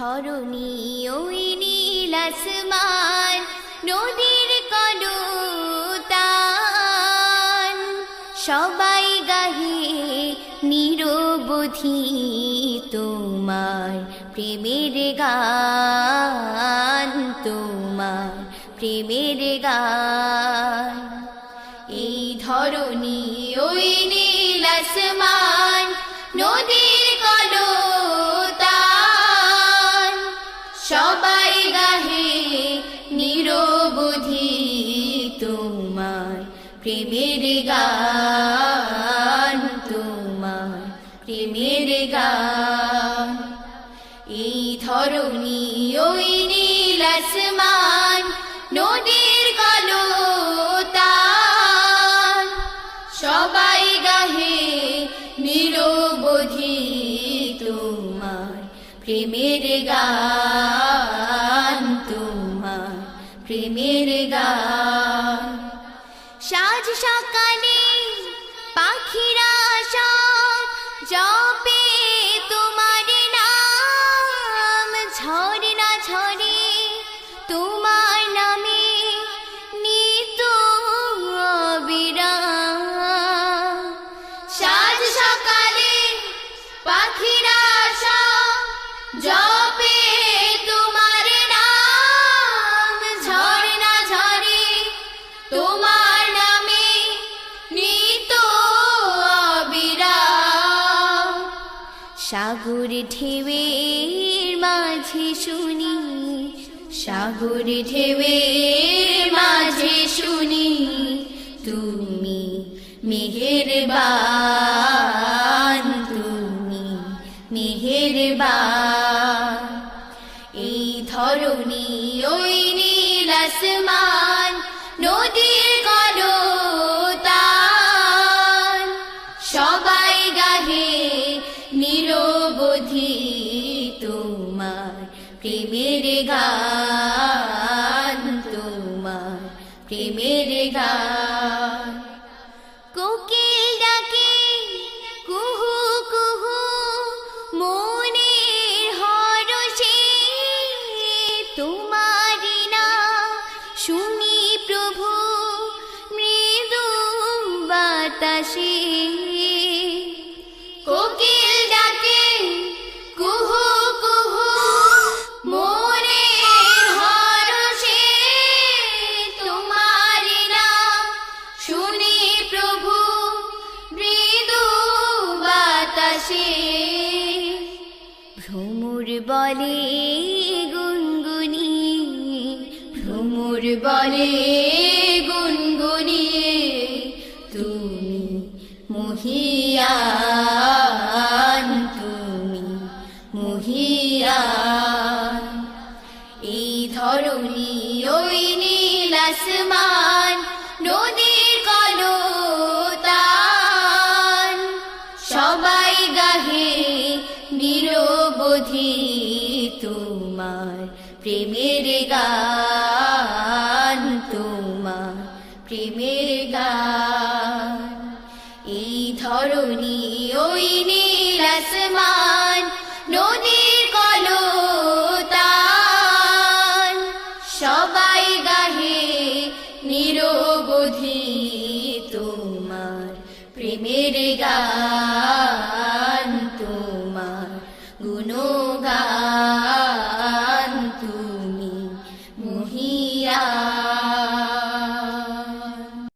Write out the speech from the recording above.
ধরণী ওই নীল আসমান, নদীর কলতান, সবাই গাহে নিরবধি তোমার প্রেমের গান, তোমার প্রেমের গান। এই ধরণী ওই নীল আসমান, নদীর কলতান, সবাই গাহে নিরবধি তোমার প্রেমের গান, তোমার প্রেমের গান। এই ধরণী ওই নীল আসমান, নদীর কলতান, সবাই গাহে নিরবধি তোমার প্রেমের গান, তোমার প্রেমের গান। সাজ সকালে পাখিরা সব জপে তোমার নাম, ঝরে না ঝরে তোমার নামে নিত অবিরাম। সাজ সকালে পাখিরা সব জপে তোমার নাম, ঝরে না ঝরে তোমার নামে নিত অবিরাম। সাগর ঢেউয়ের মাঝে শুনি, সাগর ঢেউয়ের মাঝে শুনি, তুমি মেহেরবান, তুমি মেহেরবান। এই ধরণী ওই নীল আসমান, নদীর কলতান, সবাই গাহে নিরবধি তোমার প্রেমের গান, তোমার প্রেমের গান। কোকিল ডাকে কুহু কুহু মনের হরষে, তোমারি নাম শুনি প্রভু মৃদু বাতাসে। কোকিল ডাকে কুহু কুহু মনের হরষে, তোমারি নাম শুনি প্রভু মৃদু বাতাসে। ভ্রমর বলে গুনগুনিয়ে, ভ্রমর বলে গুনগুনিয়ে, তুমি মহিয়ান, তুমি মহিয়ান। এই ধরণী ওই নীল আসমান, নদীর কলতান, সবাই গাহে নিরবধি তোমার প্রেমের গান, তোমার প্রেমের গান। এই ধরণী ওই নীল আসমান, নদীর কলতান, সবাই গাহে নিরবধি তোমার প্রেমের গান।